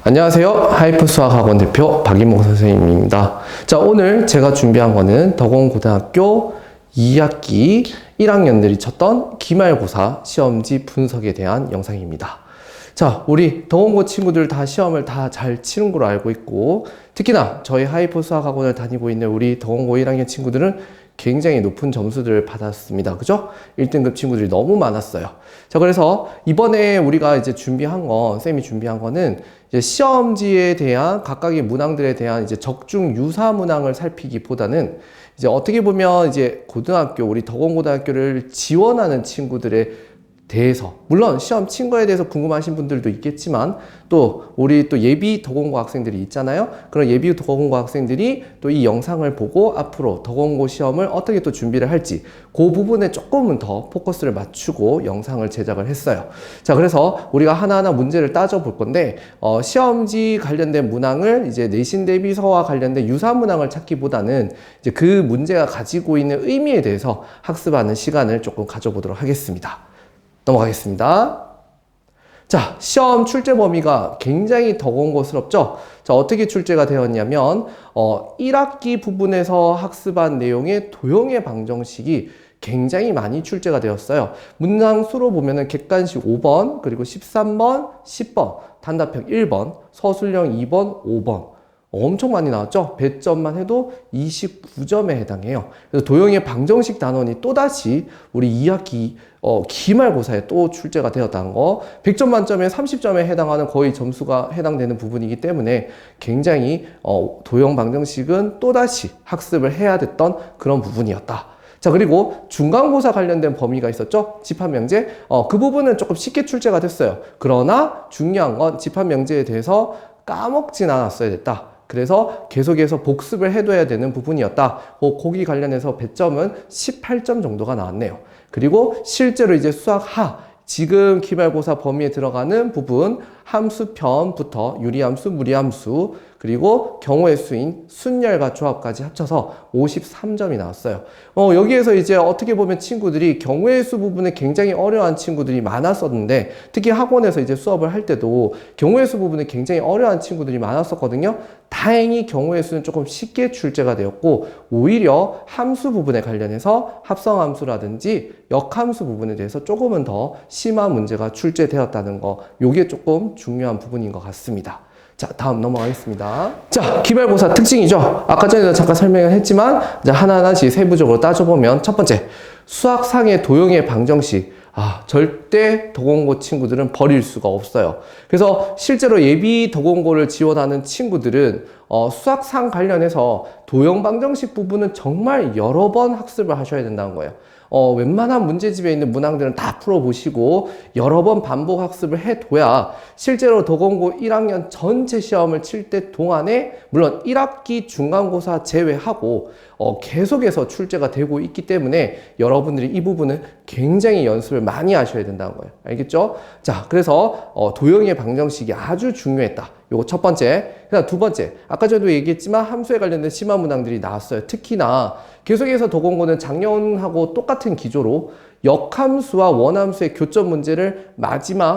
안녕하세요. 하이프 수학학원 대표 박인목 선생님입니다. 자, 오늘 제가 준비한 거는 덕원고등학교 2학기 1학년들이 쳤던 기말고사 시험지 분석에 대한 영상입니다. 자, 우리 덕원고 친구들 다 시험을 다 잘 치는 걸로 알고 있고, 특히나 저희 하이프 수학학원을 다니고 있는 우리 덕원고 1학년 친구들은 굉장히 높은 점수들을 받았습니다. 그죠? 1등급 친구들이 너무 많았어요. 자, 그래서 이번에 우리가 이제 쌤이 준비한 거는 이제 시험지에 대한 각각의 문항들에 대한 이제 적중 유사 문항을 살피기보다는 이제 어떻게 보면 이제 우리 덕원고등학교를 지원하는 친구들의 대해서, 물론 시험 친 거에 대해서 궁금하신 분들도 있겠지만, 또 우리 또 예비 덕원고 학생들이 있잖아요. 그런 예비 덕원고 학생들이 또 이 영상을 보고 앞으로 덕원고 시험을 어떻게 또 준비를 할지, 그 부분에 조금은 더 포커스를 맞추고 영상을 제작을 했어요. 자, 그래서 우리가 하나하나 문제를 따져볼 건데, 시험지 관련된 문항을 이제 내신 대비서와 관련된 유사 문항을 찾기보다는 이제 그 문제가 가지고 있는 의미에 대해서 학습하는 시간을 조금 가져보도록 하겠습니다. 넘어가겠습니다. 자, 시험 출제 범위가 굉장히 덕원고스럽죠? 자, 어떻게 출제가 되었냐면, 1학기 부분에서 학습한 내용의 도형의 방정식이 굉장히 많이 출제가 되었어요. 문항 수로 보면은 객관식 5번, 그리고 13번, 10번, 단답형 1번, 서술형 2번, 5번. 엄청 많이 나왔죠? 배점만 해도 29점에 해당해요. 그래서 도형의 방정식 단원이 또다시 우리 2학기 기말고사에 또 출제가 되었다는 거. 100점 만점에 30점에 해당하는 거의 점수가 해당되는 부분이기 때문에 굉장히 도형 방정식은 또다시 학습을 해야 됐던 그런 부분이었다. 자, 그리고 중간고사 관련된 범위가 있었죠? 집합명제. 그 부분은 조금 쉽게 출제가 됐어요. 그러나 중요한 건 집합명제에 대해서 까먹진 않았어야 됐다. 그래서 계속해서 복습을 해둬야 되는 부분이었다. 거기 관련해서 배점은 18점 정도가 나왔네요. 그리고 실제로 이제 지금 기말고사 범위에 들어가는 부분, 함수편부터 유리함수, 무리함수, 그리고 경우의 수인 순열과 조합까지 합쳐서 53점이 나왔어요. 여기에서 이제 어떻게 보면 친구들이 경우의 수 부분에 굉장히 어려워한 친구들이 많았었는데, 특히 학원에서 이제 수업을 할 때도 경우의 수 부분에 굉장히 어려워한 친구들이 많았었거든요. 다행히 경우의 수는 조금 쉽게 출제가 되었고, 오히려 함수 부분에 관련해서 합성함수라든지 역함수 부분에 대해서 조금은 더 심한 문제가 출제되었다는 거, 요게 조금 중요한 부분인 것 같습니다. 자, 다음 넘어가겠습니다. 자, 기말고사 특징이죠. 아까 전에도 잠깐 설명을 했지만 이제 하나하나씩 세부적으로 따져보면, 첫 번째, 수학상의 도형의 방정식. 절대 덕원고 친구들은 버릴 수가 없어요. 그래서 실제로 예비 덕원고를 지원하는 친구들은 수학상 관련해서 도형 방정식 부분은 정말 여러 번 학습을 하셔야 된다는 거예요. 웬만한 문제집에 있는 문항들은 다 풀어보시고 여러 번 반복 학습을 해둬야 실제로 덕원고 1학년 전체 시험을 칠 때 동안에, 물론 1학기 중간고사 제외하고 계속해서 출제가 되고 있기 때문에 여러분들이 이 부분은 굉장히 연습을 많이 하셔야 된다는 거예요. 알겠죠? 자, 그래서 도형의 방정식이 아주 중요했다. 요거 첫 번째. 그다음 두 번째, 아까 전에도 얘기했지만 함수에 관련된 심화 문항들이 나왔어요. 특히나 계속해서 덕원고는 작년하고 똑같은 기조로 역함수와 원함수의 교점 문제를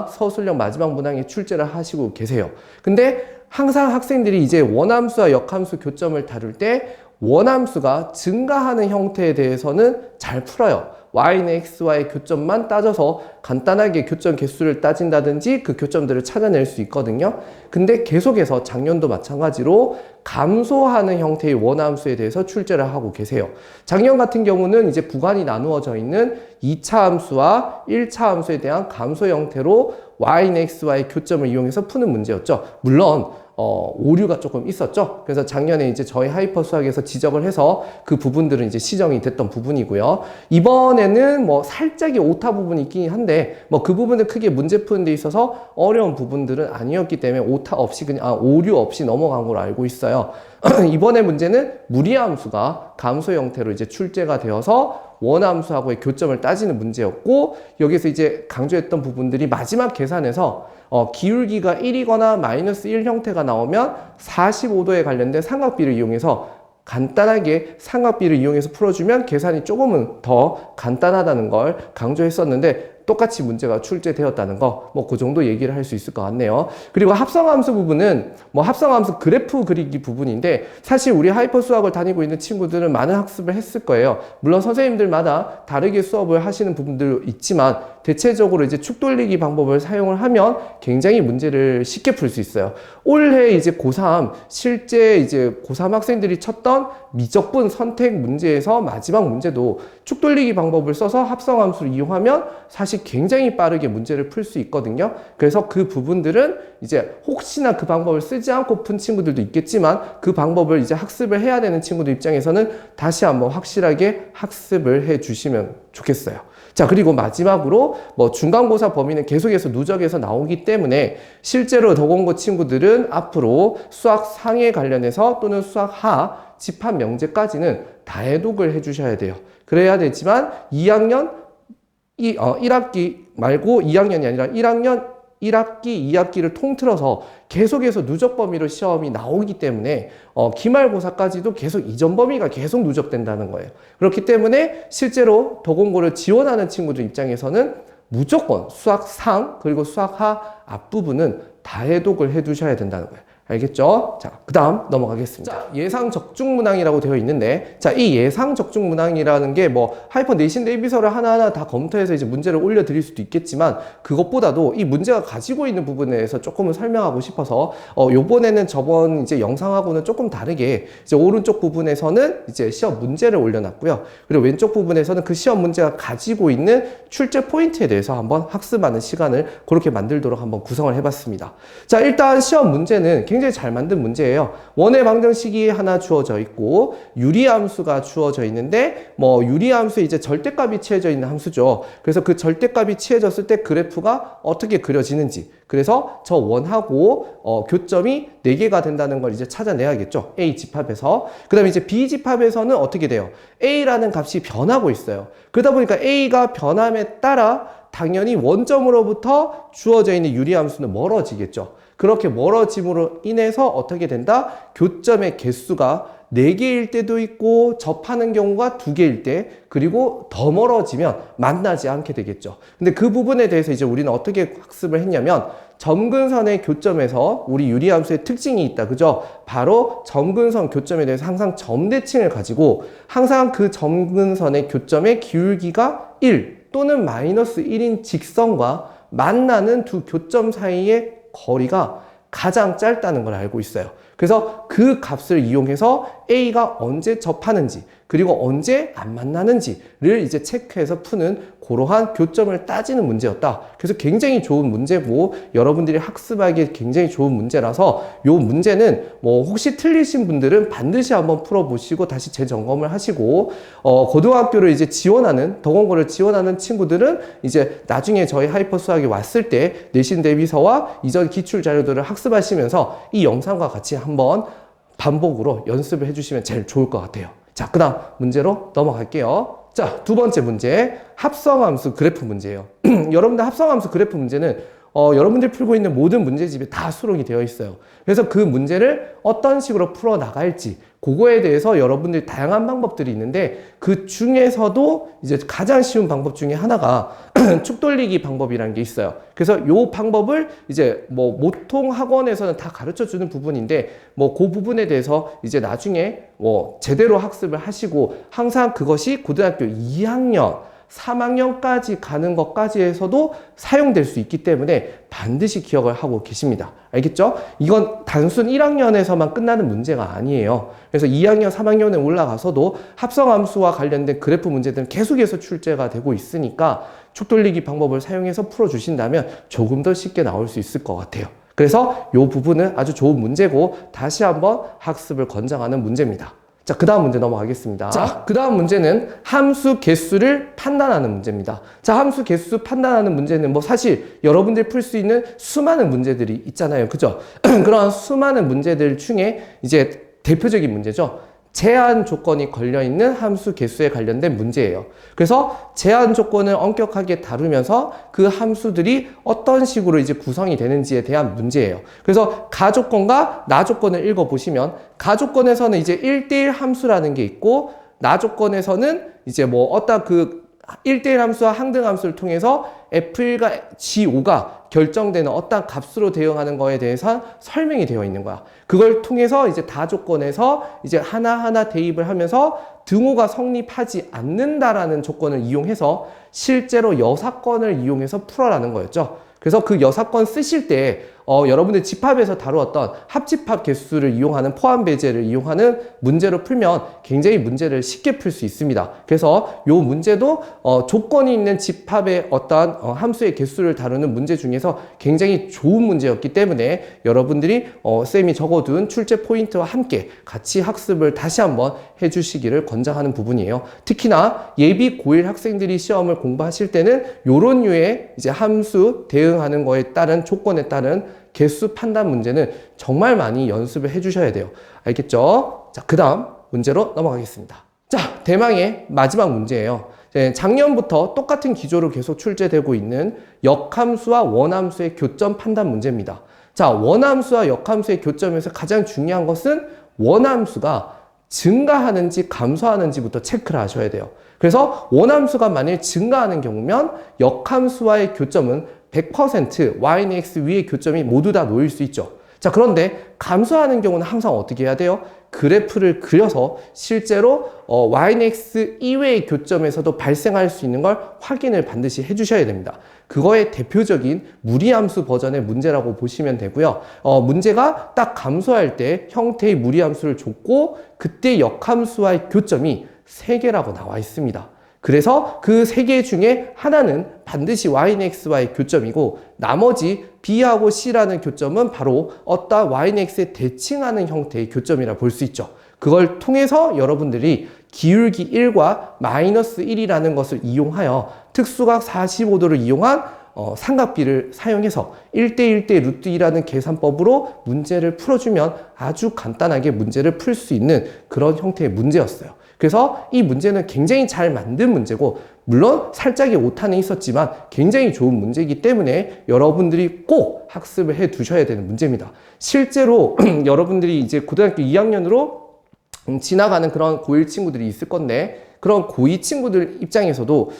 서술형 마지막 문항에 출제를 하시고 계세요. 근데 항상 학생들이 이제 원함수와 역함수 교점을 다룰 때 원함수가 증가하는 형태에 대해서는 잘 풀어요. y는 x와의 교점만 따져서 간단하게 교점 개수를 따진다든지 그 교점들을 찾아낼 수 있거든요. 근데 계속해서 작년도 마찬가지로 감소하는 형태의 원함수에 대해서 출제를 하고 계세요. 작년 같은 경우는 이제 구간이 나누어져 있는 2차 함수와 1차 함수에 대한 감소 형태로 y는 x와의 교점을 이용해서 푸는 문제였죠. 물론 오류가 조금 있었죠. 그래서 작년에 이제 저희 하이퍼 수학에서 지적을 해서 그 부분들은 이제 시정이 됐던 부분이고요. 이번에는 살짝의 오타 부분이 있긴 한데, 그 부분은 크게 문제 푸는 데 있어서 어려운 부분들은 아니었기 때문에 오류 없이 넘어간 걸로 알고 있어요. 이번에 문제는 무리함수가 감소 형태로 이제 출제가 되어서 원함수하고의 교점을 따지는 문제였고, 여기서 이제 강조했던 부분들이 마지막 계산에서 기울기가 1이거나 마이너스 1 형태가 나오면 45도에 관련된 삼각비를 이용해서 간단하게 삼각비를 이용해서 풀어주면 계산이 조금은 더 간단하다는 걸 강조했었는데, 똑같이 문제가 출제되었다는 거, 뭐 그 정도 얘기를 할 수 있을 것 같네요. 그리고 합성함수 부분은 뭐 합성함수 그래프 그리기 부분인데 사실 우리 하이퍼 수학을 다니고 있는 친구들은 많은 학습을 했을 거예요. 물론 선생님들마다 다르게 수업을 하시는 부분도 있지만 대체적으로 이제 축 돌리기 방법을 사용을 하면 굉장히 문제를 쉽게 풀 수 있어요. 올해 이제 고3 실제 이제 고3 학생들이 쳤던 미적분 선택 문제에서 마지막 문제도 축 돌리기 방법을 써서 합성함수를 이용하면 사실 굉장히 빠르게 문제를 풀 수 있거든요. 그래서 그 부분들은 이제 혹시나 그 방법을 쓰지 않고 푼 친구들도 있겠지만 그 방법을 이제 학습을 해야 되는 친구들 입장에서는 다시 한번 확실하게 학습을 해 주시면 좋겠어요. 자, 그리고 마지막으로 뭐 중간고사 범위는 계속해서 누적해서 나오기 때문에 실제로 더공고 친구들은 앞으로 수학 상에 관련해서 또는 수학 하 집합 명제까지는 다해독을 해 주셔야 돼요. 그래야 되지만 2학년 1학기 말고 2학년이 아니라 1학년 1학기, 2학기를 통틀어서 계속해서 누적 범위로 시험이 나오기 때문에 기말고사까지도 계속 이전 범위가 계속 누적된다는 거예요. 그렇기 때문에 실제로 더공고를 지원하는 친구들 입장에서는 무조건 수학 상 그리고 수학 하 앞부분은 다해독을 해 두셔야 된다는 거예요. 알겠죠? 자, 그 다음 넘어가겠습니다. 자, 예상 적중 문항이라고 되어 있는데, 자, 이 예상 적중 문항이라는 게 뭐 하이퍼 내신 대비서를 하나하나 다 검토해서 이제 문제를 올려드릴 수도 있겠지만, 그것보다도 이 문제가 가지고 있는 부분에 대해서 조금은 설명하고 싶어서, 요번에는 저번 이제 영상하고는 조금 다르게, 이제 오른쪽 부분에서는 이제 시험 문제를 올려놨고요. 그리고 왼쪽 부분에서는 그 시험 문제가 가지고 있는 출제 포인트에 대해서 한번 학습하는 시간을 그렇게 만들도록 한번 구성을 해봤습니다. 자, 일단 시험 문제는 굉장히 잘 만든 문제예요. 원의 방정식이 하나 주어져 있고 유리함수가 주어져 있는데 뭐 유리함수에 이제 절대값이 취해져 있는 함수죠. 그래서 그 절대값이 취해졌을 때 그래프가 어떻게 그려지는지, 그래서 저 원하고 교점이 4개가 된다는 걸 이제 찾아내야겠죠. A 집합에서. 그 다음에 이제 B 집합에서는 어떻게 돼요? A라는 값이 변하고 있어요. 그러다 보니까 A가 변함에 따라 당연히 원점으로부터 주어져 있는 유리함수는 멀어지겠죠. 그렇게 멀어짐으로 인해서 어떻게 된다? 교점의 개수가 4개일 때도 있고 접하는 경우가 2개일 때, 그리고 더 멀어지면 만나지 않게 되겠죠. 근데 그 부분에 대해서 이제 우리는 어떻게 학습을 했냐면 점근선의 교점에서 우리 유리함수의 특징이 있다. 그죠? 바로 점근선 교점에 대해서 항상 점대칭을 가지고 항상 그 점근선의 교점의 기울기가 1 또는 마이너스 1인 직선과 만나는 두 교점 사이의 거리가 가장 짧다는 걸 알고 있어요. 그래서 그 값을 이용해서 A가 언제 접하는지 그리고 언제 안 만나는지를 이제 체크해서 푸는 그러한 교점을 따지는 문제였다. 그래서 굉장히 좋은 문제고 여러분들이 학습하기에 굉장히 좋은 문제라서 요 문제는 뭐 혹시 틀리신 분들은 반드시 한번 풀어보시고 다시 재점검을 하시고 고등학교를 이제 지원하는 더공고를 지원하는 친구들은 이제 나중에 저희 하이퍼 수학이 왔을 때 내신 대비서와 이전 기출 자료들을 학습하시면서 이 영상과 같이 한번 반복으로 연습을 해주시면 제일 좋을 것 같아요. 자, 그 다음 문제로 넘어갈게요. 자, 두 번째 문제, 합성함수 그래프 문제예요. 여러분들 합성함수 그래프 문제는 여러분들이 풀고 있는 모든 문제집에 다 수록이 되어 있어요. 그래서 그 문제를 어떤 식으로 풀어 나갈지 그거에 대해서 여러분들이 다양한 방법들이 있는데 그 중에서도 이제 가장 쉬운 방법 중에 하나가 축 돌리기 방법이라는 게 있어요. 그래서 요 방법을 이제 뭐 모통 학원에서는 다 가르쳐 주는 부분인데 뭐 그 부분에 대해서 이제 나중에 뭐 제대로 학습을 하시고 항상 그것이 고등학교 2학년 3학년까지 가는 것까지 해서도 사용될 수 있기 때문에 반드시 기억을 하고 계십니다. 알겠죠? 이건 단순 1학년에서만 끝나는 문제가 아니에요. 그래서 2학년, 3학년에 올라가서도 합성함수와 관련된 그래프 문제들은 계속해서 출제가 되고 있으니까 축 돌리기 방법을 사용해서 풀어주신다면 조금 더 쉽게 나올 수 있을 것 같아요. 그래서 이 부분은 아주 좋은 문제고 다시 한번 학습을 권장하는 문제입니다. 자, 그 다음 문제 넘어가겠습니다. 자, 그 다음 문제는 함수 개수를 판단하는 문제입니다. 자, 함수 개수 판단하는 문제는 뭐 사실 여러분들이 풀 수 있는 수많은 문제들이 있잖아요. 그죠? 그런 수많은 문제들 중에 이제 대표적인 문제죠. 제한 조건이 걸려있는 함수 개수에 관련된 문제예요. 그래서 제한 조건을 엄격하게 다루면서 그 함수들이 어떤 식으로 이제 구성이 되는지에 대한 문제예요. 그래서 가조건과 나조건을 읽어보시면 가조건에서는 이제 1대1 함수라는 게 있고 나조건에서는 이제 뭐 어떤 그 1대1 함수와 항등 함수를 통해서 F가 G5가 결정되는 어떤 값으로 대응하는 거에 대해서 설명이 되어 있는 거야. 그걸 통해서 이제 다 조건에서 이제 하나하나 대입을 하면서 등호가 성립하지 않는다라는 조건을 이용해서 실제로 여사건을 이용해서 풀어라는 거였죠. 그래서 그 여사건 쓰실 때 여러분들 집합에서 다루었던 합집합 개수를 이용하는 포함 배제를 이용하는 문제로 풀면 굉장히 문제를 쉽게 풀 수 있습니다. 그래서 이 문제도 조건이 있는 집합의 어떠한 함수의 개수를 다루는 문제 중에서 굉장히 좋은 문제였기 때문에 여러분들이 쌤이 적어둔 출제 포인트와 함께 같이 학습을 다시 한번 해주시기를 권장하는 부분이에요. 특히나 예비 고1 학생들이 시험을 공부하실 때는 이런 류의 이제 함수 대응하는 거에 따른 조건에 따른 개수 판단 문제는 정말 많이 연습을 해주셔야 돼요. 알겠죠? 자, 그 다음 문제로 넘어가겠습니다. 자, 대망의 마지막 문제예요. 작년부터 똑같은 기조로 계속 출제되고 있는 역함수와 원함수의 교점 판단 문제입니다. 자, 원함수와 역함수의 교점에서 가장 중요한 것은 원함수가 증가하는지 감소하는지부터 체크를 하셔야 돼요. 그래서 원함수가 만일 증가하는 경우면 역함수와의 교점은 100% y는 x 위의 교점이 모두 다 놓일 수 있죠. 자, 그런데 감소하는 경우는 항상 어떻게 해야 돼요? 그래프를 그려서 실제로 y는 x 이외의 교점에서도 발생할 수 있는 걸 확인을 반드시 해주셔야 됩니다. 그거의 대표적인 무리함수 버전의 문제라고 보시면 되고요. 문제가 딱 감소할 때 형태의 무리함수를 줬고 그때 역함수와의 교점이 3개라고 나와 있습니다. 그래서 그 3개 중에 하나는 반드시 y는 x와의 교점이고 나머지 b하고 c라는 교점은 바로 어떤 y는 x에 대칭하는 형태의 교점이라 볼 수 있죠. 그걸 통해서 여러분들이 기울기 1과 마이너스 1이라는 것을 이용하여 특수각 45도를 이용한 삼각비를 사용해서 1대1대 루트 2라는 계산법으로 문제를 풀어주면 아주 간단하게 문제를 풀 수 있는 그런 형태의 문제였어요. 그래서 이 문제는 굉장히 잘 만든 문제고 물론 살짝의 오타는 있었지만 굉장히 좋은 문제이기 때문에 여러분들이 꼭 학습을 해 두셔야 되는 문제입니다. 실제로 여러분들이 이제 고등학교 2학년으로 지나가는 그런 고1 친구들이 있을 건데 그런 고2 친구들 입장에서도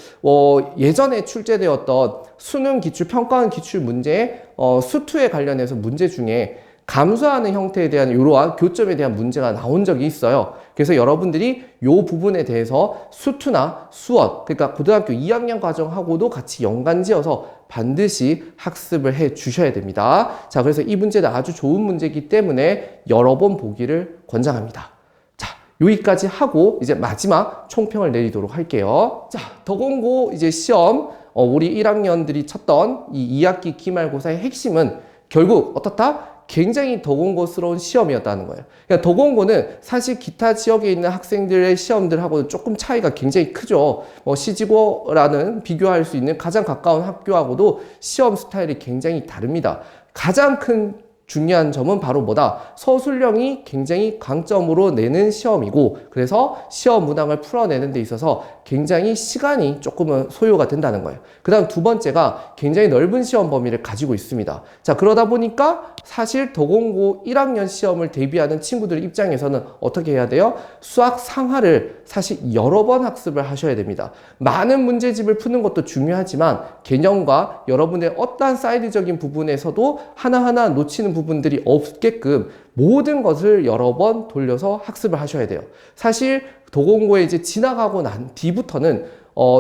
예전에 출제되었던 수능 기출, 평가원 기출 문제에 수투에 관련해서 문제 중에 감소하는 형태에 대한 이러한 교점에 대한 문제가 나온 적이 있어요. 그래서 여러분들이 이 부분에 대해서 수투나 수원, 그러니까 고등학교 2학년 과정하고도 같이 연관지어서 반드시 학습을 해 주셔야 됩니다. 자, 그래서 이 문제는 아주 좋은 문제이기 때문에 여러 번 보기를 권장합니다. 자, 여기까지 하고 이제 마지막 총평을 내리도록 할게요. 자, 더공고 이제 시험, 우리 1학년들이 쳤던 이 2학기 기말고사의 핵심은 결국 어떻다? 굉장히 더공고스러운 시험이었다는 거예요. 그러니까 더공고는 사실 기타 지역에 있는 학생들의 시험들하고는 조금 차이가 굉장히 크죠. 시지고라는 비교할 수 있는 가장 가까운 학교하고도 시험 스타일이 굉장히 다릅니다. 가장 큰 중요한 점은 바로 뭐다? 서술형이 굉장히 강점으로 내는 시험이고 그래서 시험 문항을 풀어내는 데 있어서 굉장히 시간이 조금은 소요가 된다는 거예요. 그 다음 두 번째가 굉장히 넓은 시험 범위를 가지고 있습니다. 자, 그러다 보니까 사실 더공고 1학년 시험을 대비하는 친구들 입장에서는 어떻게 해야 돼요? 수학 상하를 사실 여러 번 학습을 하셔야 됩니다. 많은 문제집을 푸는 것도 중요하지만 개념과 여러분의 어떠한 사이드적인 부분에서도 하나하나 놓치는 부분들이 없게끔 모든 것을 여러 번 돌려서 학습을 하셔야 돼요. 사실 도공고에 이제 지나가고 난 뒤부터는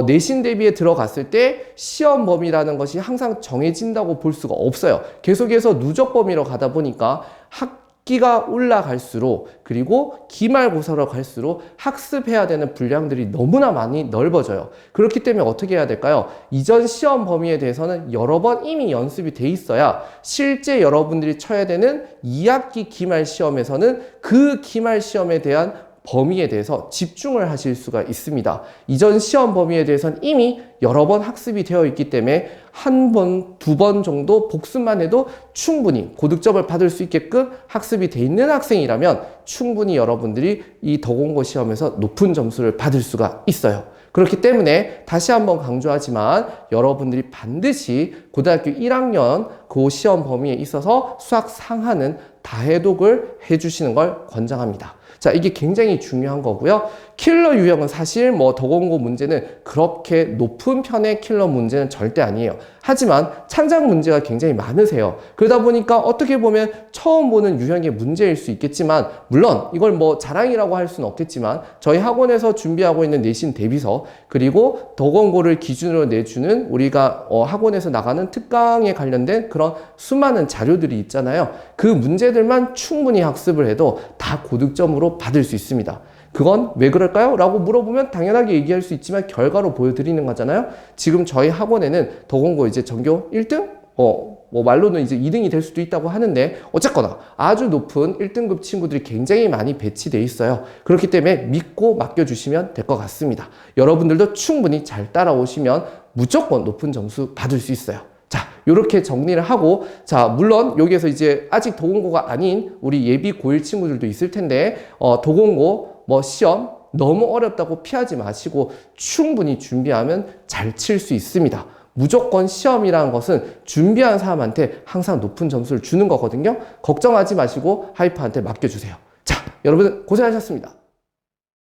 내신 대비에 들어갔을 때 시험 범위라는 것이 항상 정해진다고 볼 수가 없어요. 계속해서 누적 범위로 가다 보니까 학기가 올라갈수록 그리고 기말고사로 갈수록 학습해야 되는 분량들이 너무나 많이 넓어져요. 그렇기 때문에 어떻게 해야 될까요? 이전 시험 범위에 대해서는 여러 번 이미 연습이 돼 있어야 실제 여러분들이 쳐야 되는 2학기 기말 시험에서는 그 기말 시험에 대한 범위에 대해서 집중을 하실 수가 있습니다. 이전 시험 범위에 대해서는 이미 여러 번 학습이 되어 있기 때문에 한 번, 두 번 정도 복습만 해도 충분히 고득점을 받을 수 있게끔 학습이 돼 있는 학생이라면 충분히 여러분들이 이 더공고 시험에서 높은 점수를 받을 수가 있어요. 그렇기 때문에 다시 한번 강조하지만 여러분들이 반드시 고등학교 1학년 그 시험 범위에 있어서 수학 상하는 다해독을 해주시는 걸 권장합니다. 자, 이게 굉장히 중요한 거고요. 킬러 유형은 사실 뭐 더공고 문제는 그렇게 높은 편의 킬러 문제는 절대 아니에요. 하지만 창작 문제가 굉장히 많으세요. 그러다 보니까 어떻게 보면 처음 보는 유형의 문제일 수 있겠지만, 물론 이걸 뭐 자랑이라고 할 수는 없겠지만 저희 학원에서 준비하고 있는 내신 대비서, 그리고 더공고를 기준으로 내주는 우리가 학원에서 나가는 특강에 관련된 그런 수많은 자료들이 있잖아요. 그 문제들만 충분히 학습을 해도 다 고득점으로 받을 수 있습니다. 그건 왜 그럴까요? 라고 물어보면 당연하게 얘기할 수 있지만 결과로 보여드리는 거잖아요. 지금 저희 학원에는 더공고 이제 전교 1등? 뭐 말로는 이제 2등이 될 수도 있다고 하는데, 어쨌거나 아주 높은 1등급 친구들이 굉장히 많이 배치되어 있어요. 그렇기 때문에 믿고 맡겨주시면 될 것 같습니다. 여러분들도 충분히 잘 따라오시면 무조건 높은 점수 받을 수 있어요. 자, 요렇게 정리를 하고, 자, 물론 여기에서 이제 아직 더공고가 아닌 우리 예비 고1 친구들도 있을 텐데, 더공고 뭐 시험 너무 어렵다고 피하지 마시고 충분히 준비하면 잘 칠 수 있습니다. 무조건 시험이라는 것은 준비한 사람한테 항상 높은 점수를 주는 거거든요. 걱정하지 마시고 하이퍼한테 맡겨주세요. 자, 여러분 고생하셨습니다.